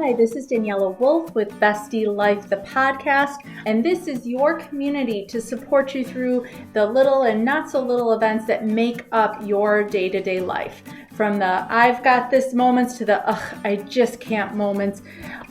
Hi, this is Daniela Wolf with Bestie Life, the podcast, and this is your community to support you through the little and not so little events that make up your day-to-day life. From the I've got this moments to the I just can't moments.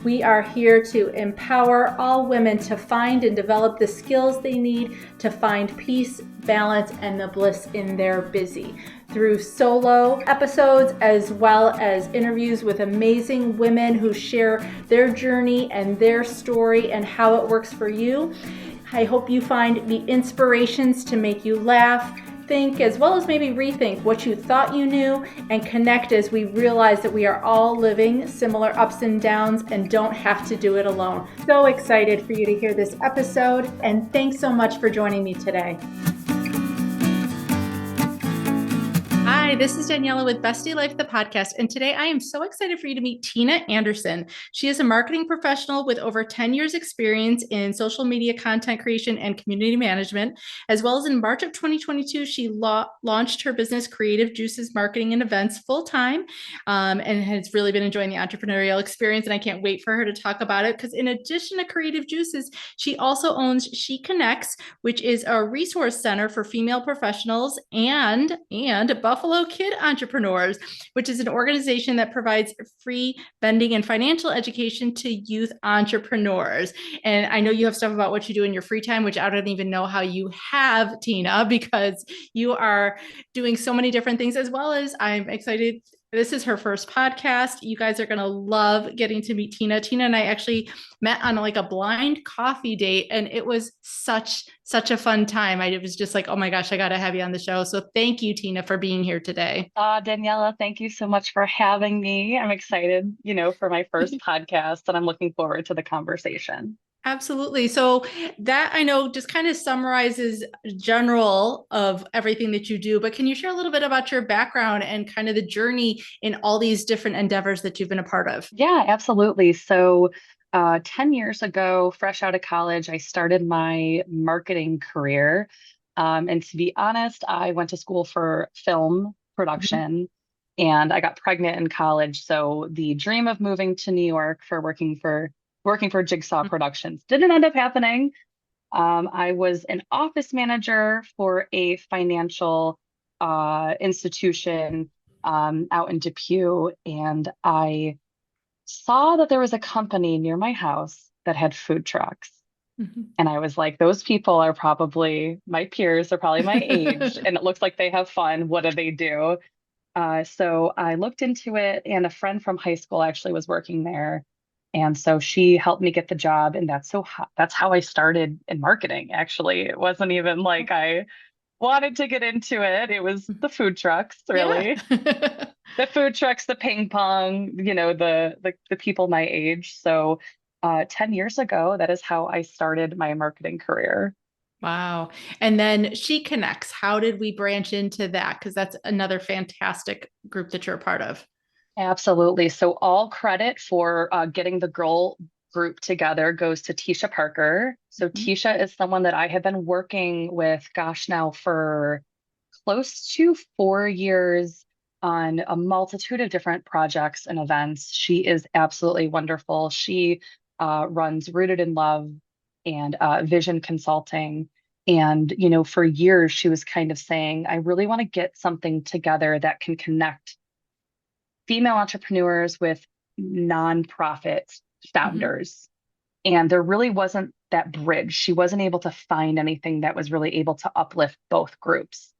We are here to empower all women to find and develop the skills they need to find peace, balance, and the bliss in their busy. Through solo episodes as well as interviews with amazing women who share their journey and their story and how it works for you. I hope you find the inspirations to make you laugh, think, as well as maybe rethink what you thought you knew, and connect as we realize that we are all living similar ups and downs and don't have to do it alone. So excited for you to hear this episode, and thanks so much for joining me today. Hi, this is Daniela with Bestie Life, the podcast, and today I am so excited for you to meet Tina Anderson. She is a marketing professional with over 10 years experience in social media content creation and community management, as well as in March of 2022, she launched her business Creative Juices Marketing and Events full-time, and has really been enjoying the entrepreneurial experience, and I can't wait for her to talk about it, because in addition to Creative Juices, she also owns She Connects, which is a resource center for female professionals, and Buffalo Kid Entrepreneurs, which is an organization that provides free vending and financial education to youth entrepreneurs. And I know you have stuff about what you do in your free time, which I don't even know how you have, Tina, because you are doing so many different things, as well as I'm excited. This is her first podcast. You guys are going to love getting to meet Tina. Tina and I actually met on like a blind coffee date, and it was such a fun time. I was just like, oh my gosh, I got to have you on the show. So thank you, Tina, for being here today. Daniela, thank you so much for having me. I'm excited, for my first podcast, and I'm looking forward to the conversation. Absolutely. So that I know just kind of summarizes general of everything that you do, but can you share a little bit about your background and kind of the journey in all these different endeavors that you've been a part of? Yeah, absolutely. So, 10 years ago, fresh out of college, I started my marketing career. And to be honest, I went to school for film Mhm. production and I got pregnant in college. So the dream of moving to New York for working for Jigsaw Productions didn't end up happening. I was an office manager for a financial institution out in Depew, and I saw that there was a company near my house that had food trucks. Mhm. And I was like, those people are probably my peers, they're probably my age, and it looks like they have fun. What do they do? So I looked into it, and a friend from high school actually was working there. And so she helped me get the job, and that's how I started in marketing, actually. It wasn't even like I wanted to get into it. It was the food trucks, Yeah. really. The food trucks, the ping pong, the people my age. So 10 years ago, that is how I started my marketing career. Wow. And then She Connects. How did we branch into that? Because that's another fantastic group that you're a part of. Absolutely. So all credit for getting the girl group together goes to Tisha Parker. So Mhm. Tisha is someone that I have been working with, gosh, now for close to 4 years on a multitude of different projects and events. She is absolutely wonderful. She runs Rooted in Love and Vision Consulting. And, for years, she was kind of saying, I really want to get something together that can connect female entrepreneurs with nonprofit Mhm. founders. And there really wasn't that bridge. She wasn't able to find anything that was really able to uplift both groups.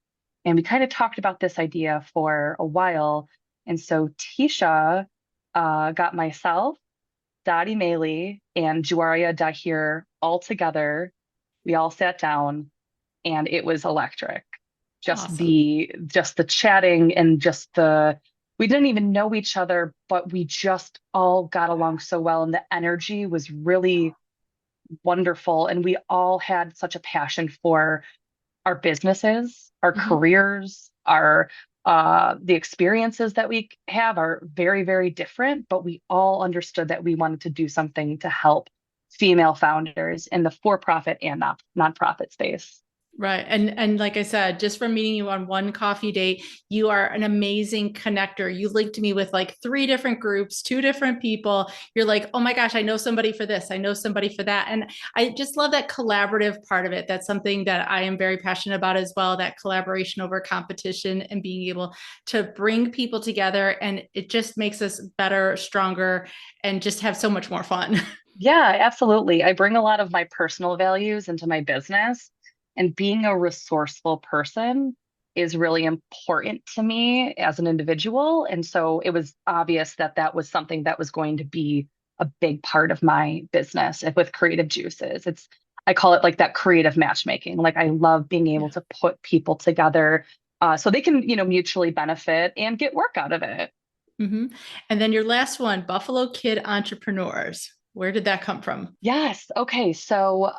And we kind of talked about this idea for a while. And so Tisha got myself, Dottie Maley, and Juaria Dahir all together. We all sat down and it was electric. Awesome. Just the chatting and just the we didn't even know each other, but we just all got along so well. And the energy was really wonderful. And we all had such a passion for our businesses, our Mhm. careers, our the experiences that we have are very, very different, but we all understood that we wanted to do something to help female founders in the for-profit and nonprofit space. Right. And like I said, just from meeting you on one coffee date, you are an amazing connector. You linked me with like three different groups, two different people. You're like, oh my gosh, I know somebody for this. I know somebody for that. And I just love that collaborative part of it. That's something that I am very passionate about as well, that collaboration over competition and being able to bring people together. And it just makes us better, stronger, and just have so much more fun. Yeah, absolutely. I bring a lot of my personal values into my business, and being a resourceful person is really important to me as an individual. And so it was obvious that that was something that was going to be a big part of my business with Creative Juices. I call it like that creative matchmaking. Like I love being able Yeah. to put people together so they can, mutually benefit and get work out of it. Hmm. And then your last one, Buffalo Kid Entrepreneurs. Where did that come from? Yes. Okay. So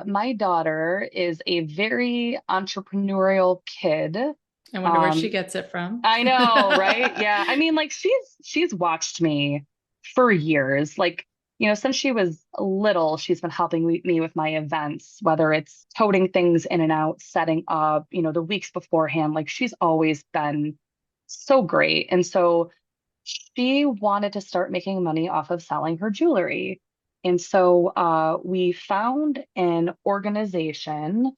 my daughter is a very entrepreneurial kid. I wonder where she Um, gets it from. I know, right? Yeah. I mean, like she's watched me for years. Like, since she was little, she's been helping me with my events, whether it's toting things in and out, setting up, the weeks beforehand. Like she's always been so great. And so she wanted to start making money off of selling her jewelry. And so we found an organization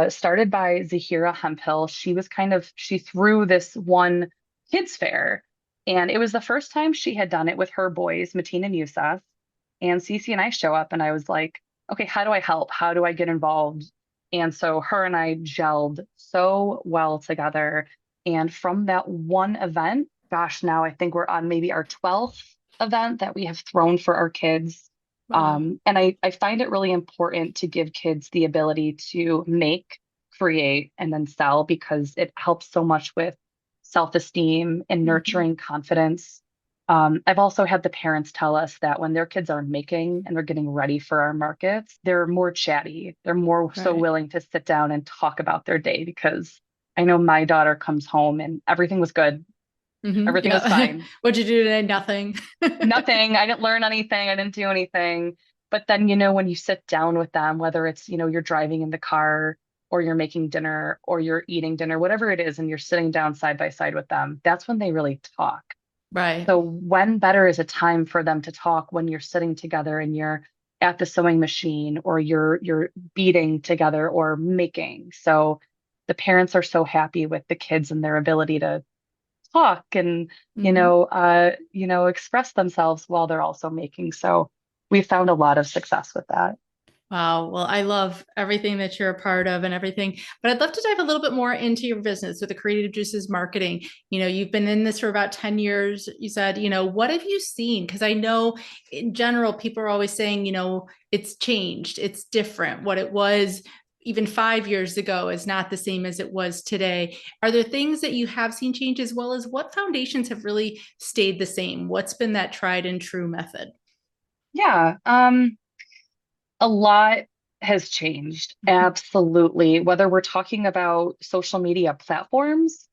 started by Zahira Hemphill. She threw this one kids fair. And it was the first time she had done it with her boys, Mateen and Yusuf. And Cece and I show up, and I was like, okay, how do I help? How do I get involved? And so her and I gelled so well together. And from that one event, gosh, now I think we're on maybe our 12th event that we have thrown for our kids. Wow. And I find it really important to give kids the ability to make, create, and then sell because it helps so much with self-esteem and Hmm. nurturing confidence. I've also had the parents tell us that when their kids are making and they're getting ready for our markets, they're more chatty. They're more so Right. willing to sit down and talk about their day because I know my daughter comes home and everything was good. Everything was Yeah. fine. What'd you do today? Nothing. Nothing. I didn't learn anything. I didn't do anything. But then, when you sit down with them, whether it's, you're driving in the car or you're making dinner or you're eating dinner, whatever it is, and you're sitting down side by side with them, that's when they really talk. Right. So when better is a time for them to talk when you're sitting together and you're at the sewing machine or you're beading together or making. So the parents are so happy with the kids and their ability to talk and Hmm. express themselves while they're also making. So we found a lot of success with that. Wow. Well, I love everything that you're a part of and everything, but I'd love to dive a little bit more into your business with the Creative Juices marketing. You've been in this for about 10 years. You said, what have you seen? Because I know in general, people are always saying, it's changed, it's different. What it was even 5 years ago is not the same as it was today. Are there things that you have seen change as well as what foundations have really stayed the same? What's been that tried and true method? Yeah. A lot has changed. Absolutely. Whether we're talking about social media platforms,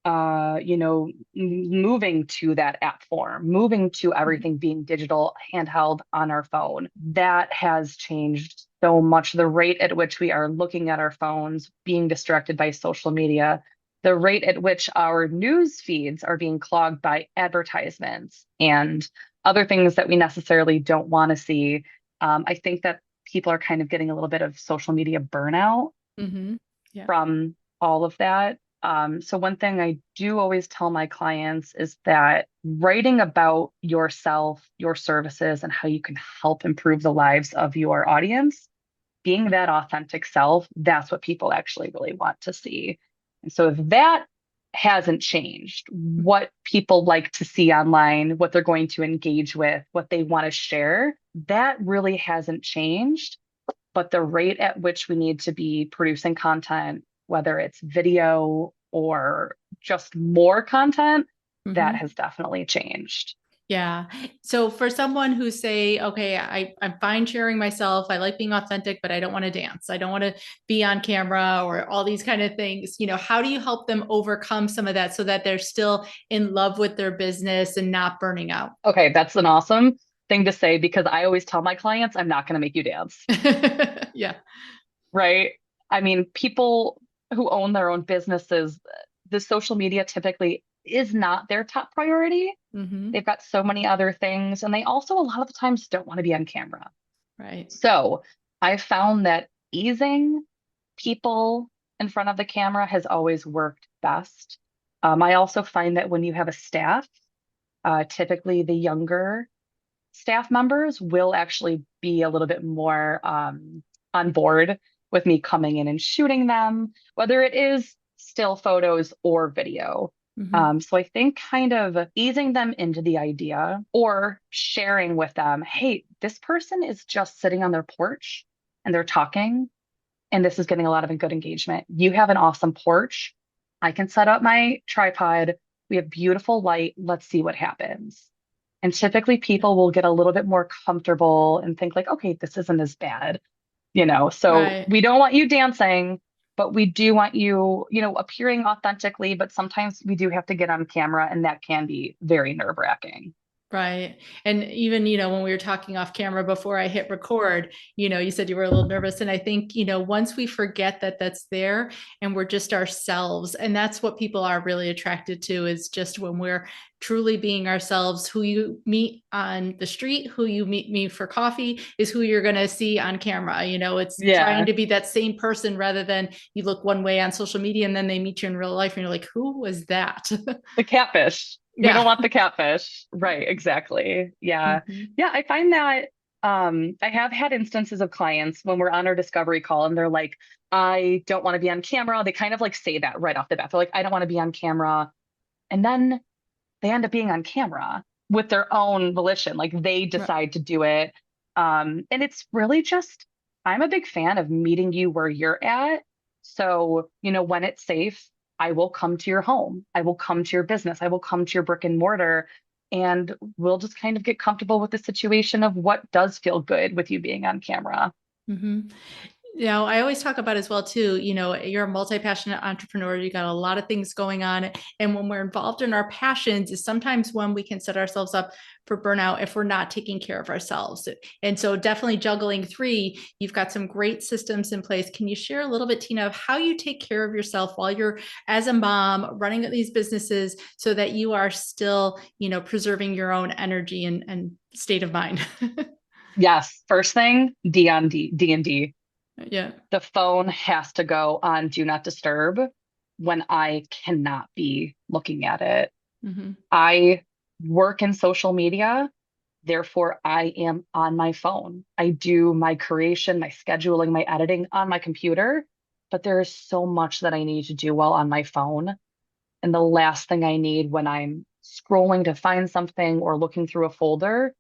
moving to that app form, moving to everything being digital, handheld on our phone, that has changed so much. The rate at which we are looking at our phones, being distracted by social media, the rate at which our news feeds are being clogged by advertisements and other things that we necessarily don't want to see. I think that people are kind of getting a little bit of social media burnout Hmm. Yeah. from all of that. So one thing I do always tell my clients is that writing about yourself, your services, and how you can help improve the lives of your audience, being that authentic self, that's what people actually really want to see. And so if that hasn't changed, what people like to see online, what they're going to engage with, what they want to share, that really hasn't changed, but the rate at which we need to be producing content, whether it's video or just more content, that Hmm. has definitely changed. Yeah. So for someone who say, okay, I'm fine sharing myself. I like being authentic, but I don't want to dance. I don't want to be on camera or all these kind of things. How do you help them overcome some of that so that they're still in love with their business and not burning out? Okay, that's an awesome thing to say because I always tell my clients, I'm not going to make you dance, Yeah. right? I mean, people who own their own businesses, the social media typically is not their top priority. Hmm. They've got so many other things, and they also a lot of the times don't want to be on camera. Right. So I found that easing people in front of the camera has always worked best. I also find that when you have a staff, typically the younger staff members will actually be a little bit more on board with me coming in and shooting them, whether it is still photos or video. Hmm. So I think kind of easing them into the idea or sharing with them, hey, this person is just sitting on their porch and they're talking, and this is getting a lot of good engagement. You have an awesome porch. I can set up my tripod. We have beautiful light. Let's see what happens. And typically people will get a little bit more comfortable and think like, okay, this isn't as bad, So Right. we don't want you dancing, but we do want you, appearing authentically, but sometimes we do have to get on camera and that can be very nerve-wracking. Right. And even, when we were talking off camera before I hit record, you said you were a little nervous. And I think, once we forget that that's there and we're just ourselves, and that's what people are really attracted to is just when we're truly being ourselves, who you meet on the street, who you meet me for coffee is who you're going to see on camera. It's trying Yeah, to be that same person rather than you look one way on social media and then they meet you in real life and you're like, who was that? the catfish. We don't Yeah. want the catfish. Right, exactly. Yeah. Hmm. Yeah, I find that I have had instances of clients when we're on our discovery call and they're like, I don't want to be on camera. They kind of like say that right off the bat. They're like, I don't want to be on camera. And then they end up being on camera with their own volition. Like they Right. decide to do it. And it's really just, I'm a big fan of meeting you where you're at. So, when it's safe, I will come to your home. I will come to your business. I will come to your brick and mortar. And we'll just kind of get comfortable with the situation of what does feel good with you being on camera. Hmm. I always talk about as well too, you're a multi-passionate entrepreneur, you got a lot of things going on. And when we're involved in our passions is sometimes when we can set ourselves up for burnout if we're not taking care of ourselves. And so definitely juggling three, you've got some great systems in place. Can you share a little bit, Tina, of how you take care of yourself while you're as a mom running these businesses so that you are still, preserving your own energy and state of mind? Yes, first thing, D&D. Yeah. The phone has to go on do not disturb when I cannot be looking at it. Hmm. I work in social media, therefore I am on my phone. I do my creation, my scheduling, my editing on my computer, but there is so much that I need to do while on my phone. And the last thing I need when I'm scrolling to find something or looking through a folder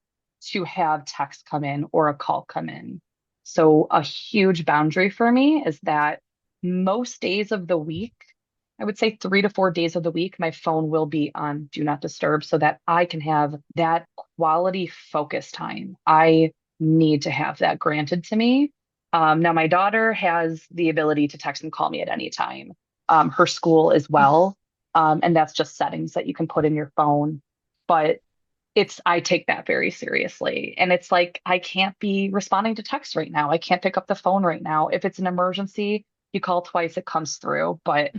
to have text come in or a call come in. So, a huge boundary for me is that most days of the week, I would say 3 to 4 days of the week, my phone will be on do not disturb so that I can have that quality focus time. I need to have that granted to me. Now, my daughter has the ability to text and call me at any time. Her school as well. And that's just settings that you can put in your phone. But I take that very seriously. And it's like, I can't be responding to text right now. I can't pick up the phone right now. If it's an emergency, you call twice, it comes through. But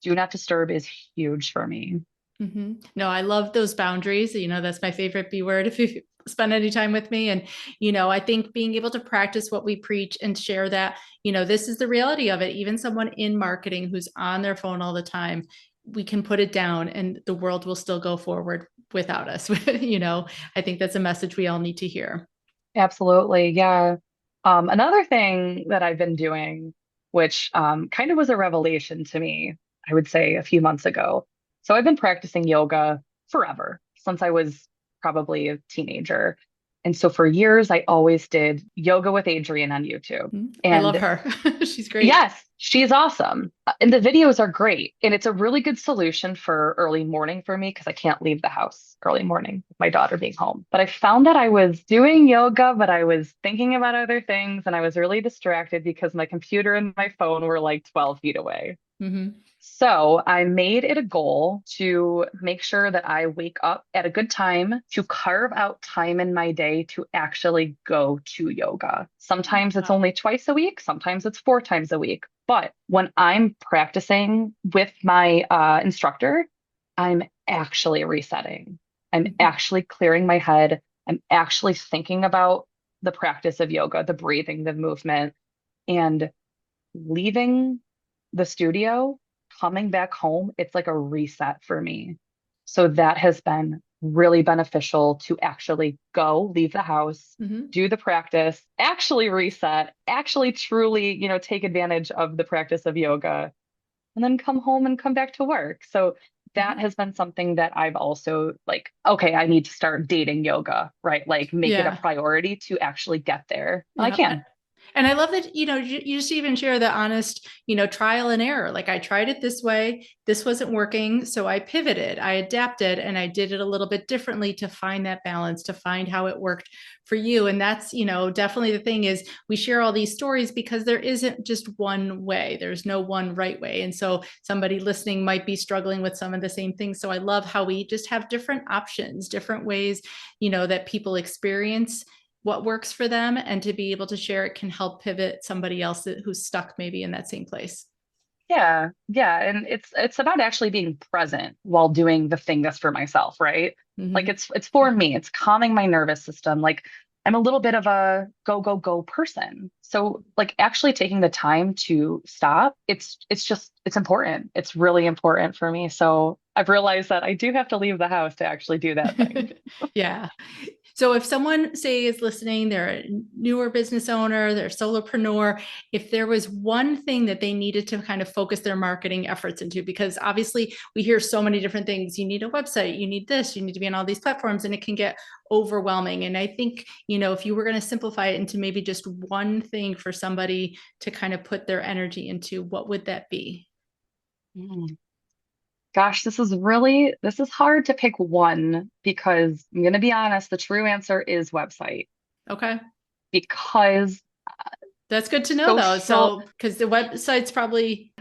do not disturb is huge for me. Hmm. No, I love those boundaries. That's my favorite B word if you spend any time with me. And, I think being able to practice what we preach and share that, this is the reality of it. Even someone in marketing who's on their phone all the time, we can put it down and the world will still go forward without us. I think that's a message we all need to hear. Absolutely. Yeah. Another thing that I've been doing, which kind of was a revelation to me, I would say a few months ago. So I've been practicing yoga forever, since I was probably a teenager. And so for years, I always did yoga with Adriene on YouTube. I love And her. She's great. yes, she's awesome. And the videos are great. And it's a really good solution for early morning for me because I can't leave the house early morning with my daughter being home. But I found that I was doing yoga, but I was thinking about other things and I was really distracted because my computer and my phone were like 12 feet away. Hmm. So I made it a goal to make sure that I wake up at a good time, to carve out time in my day to actually go to yoga. Sometimes it's Wow. only twice a week, sometimes it's 4 times a week. But when I'm practicing with my instructor, I'm actually resetting. I'm Mhm. actually clearing my head. I'm actually thinking about the practice of yoga, the breathing, the movement, and leaving the studio, coming back home, it's like a reset for me. So that has been really beneficial to actually go, leave the house, Mhm. do the practice, actually reset, actually truly, take advantage of the practice of yoga, and then come home and come back to work. So that Mhm. has been something that I've also like, okay, I need to start dating yoga, right? Like make it a Yeah. priority to actually get there. And I Yeah. can. And I love that, you just even share the honest, trial and error. Like I tried it this way, this wasn't working. So I pivoted, I adapted, and I did it a little bit differently to find that balance, to find how it worked for you. And that's, definitely the thing is we share all these stories because there isn't just one way. There's no one right way. And so somebody listening might be struggling with some of the same things. So I love how we just have different options, different ways, that people experience what works for them, and to be able to share it can help pivot somebody else who's stuck maybe in that same place. Yeah, yeah, and it's about actually being present while doing the thing that's for myself, right? Like Mm-hmm. it's for me. It's calming my nervous system. Like I'm a little bit of a go go go person. So like actually taking the time to stop, it's just it's important. It's really important for me. So I've realized that I do have to leave the house to actually do that thing. Yeah. So if someone say is listening, they're a newer business owner, they're a solopreneur, if there was one thing that they needed to kind of focus their marketing efforts into, because obviously we hear so many different things. You need a website, you need this, you need to be on all these platforms, and it can get overwhelming. And I think, if you were going to simplify it into maybe just one thing for somebody to kind of put their energy into, what would that be? Mm. Gosh, this is hard to pick one because I'm going to be honest, the true answer is website Okay. because That's good to know though. social, So, because the website's probably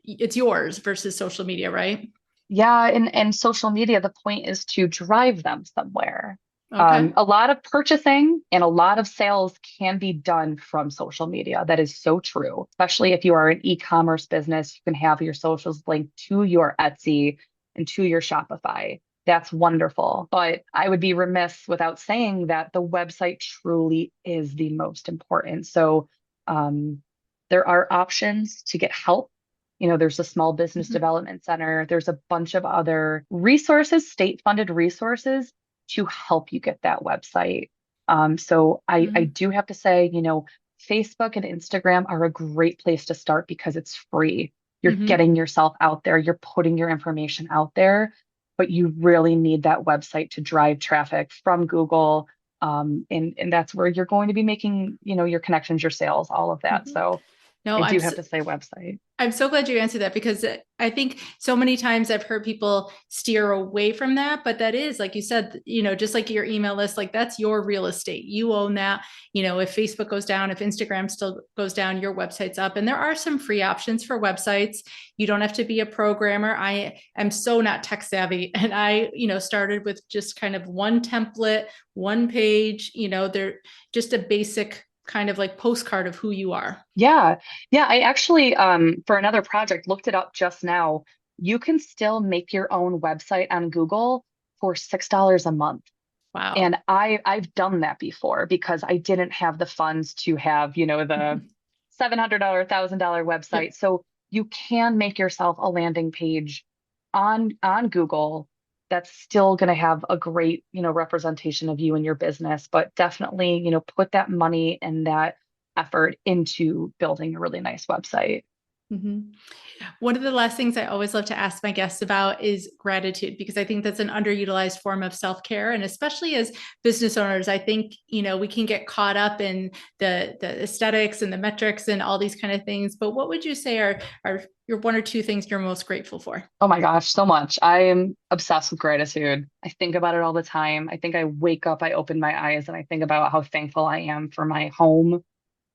it's yours versus social media, right? yeah, and social media, the point is to drive them somewhere. Okay. A lot of purchasing and a lot of sales can be done from social media. That is so true, especially if you are an e-commerce business. You can have your socials linked to your Etsy and to your Shopify. That's wonderful. But I would be remiss without saying that the website truly is the most important. So um, there are options to get help. There's a small business Mhm. development center. There's a bunch of other resources, state-funded resources to help you get that website. So I Mhm. do have to say, Facebook and Instagram are a great place to start because it's free. You're Mhm. getting yourself out there, you're putting your information out there, but you really need that website to drive traffic from Google. And that's where you're going to be making, your connections, your sales, all of that. Mhm. So No, I do have to say website. I'm so glad you answered that, because I think so many times I've heard people steer away from that, but that is, like you said, just like your email list, like that's your real estate. You own that. If Facebook goes down, if Instagram still goes down, your website's up. And there are some free options for websites. You don't have to be a programmer. I am so not tech savvy. And I, started with just kind of one template, one page, they're just a basic kind of like postcard of who you are. Yeah. Yeah. I actually, for another project, looked it up just now. You can still make your own website on Google for $6 a month. Wow. And I've done that before because I didn't have the funds to have, the $700, $1,000 website. Yep. So you can make yourself a landing page on Google that's still going to have a great, representation of you and your business, but definitely, put that money and that effort into building a really nice website. Mhm. One of the last things I always love to ask my guests about is gratitude, because I think that's an underutilized form of self-care. And especially as business owners, I think, we can get caught up in the aesthetics and the metrics and all these kind of things. But what would you say are your one or two things you're most grateful for? Oh my gosh, so much. I am obsessed with gratitude. I think about it all the time. I think I wake up, I open my eyes, and I think about how thankful I am for my home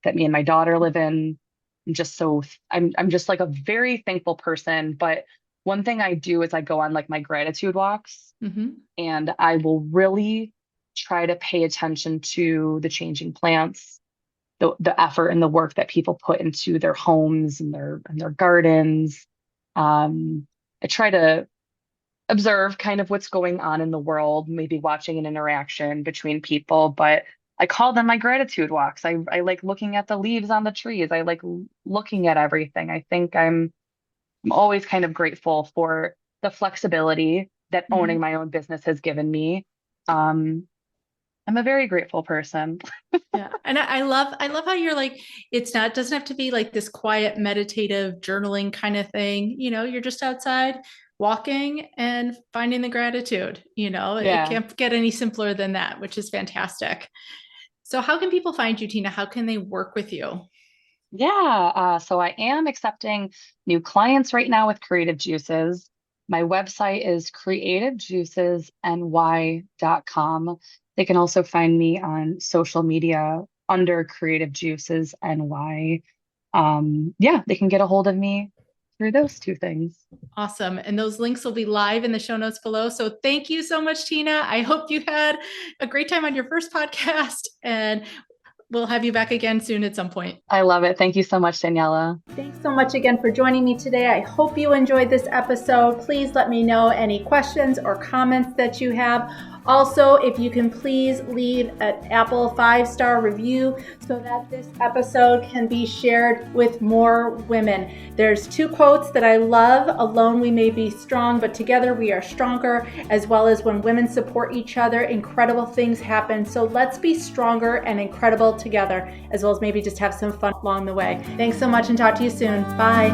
that me and my daughter live in, I'm just like a very thankful person. But one thing I do is I go on like my gratitude walks, Mm-hmm. and I will really try to pay attention to the changing plants, the effort and the work that people put into their homes and their gardens. I try to observe kind of what's going on in the world, maybe watching an interaction between people, but I call them my gratitude walks. I like looking at the leaves on the trees. I like looking at everything. I think I'm always kind of grateful for the flexibility that Mm-hmm. owning my own business has given me. Um, I'm a very grateful person. Yeah. And I love how you're like, it's not, doesn't have to be like this quiet, meditative journaling kind of thing. You're just outside walking and finding the gratitude. It Yeah. can't get any simpler than that, which is fantastic. So how can people find you, Tina? How can they work with you? Yeah, so I am accepting new clients right now with Creative Juices. My website is creativejuicesny.com. They can also find me on social media under Creative Juices NY. Yeah, they can get a hold of me through those two things. Awesome. And those links will be live in the show notes below. So thank you so much, Tina. I hope you had a great time on your first podcast, and we'll have you back again soon at some point. I love it. Thank you so much, Daniela. Thanks so much again for joining me today. I hope you enjoyed this episode. Please let me know any questions or comments that you have. Also, if you can please leave an Apple 5-star review so that this episode can be shared with more women. There's 2 quotes that I love. Alone we may be strong, but together we are stronger, as well as when women support each other, incredible things happen. So let's be stronger and incredible together, as well as maybe just have some fun along the way. Thanks so much and talk to you soon. Bye.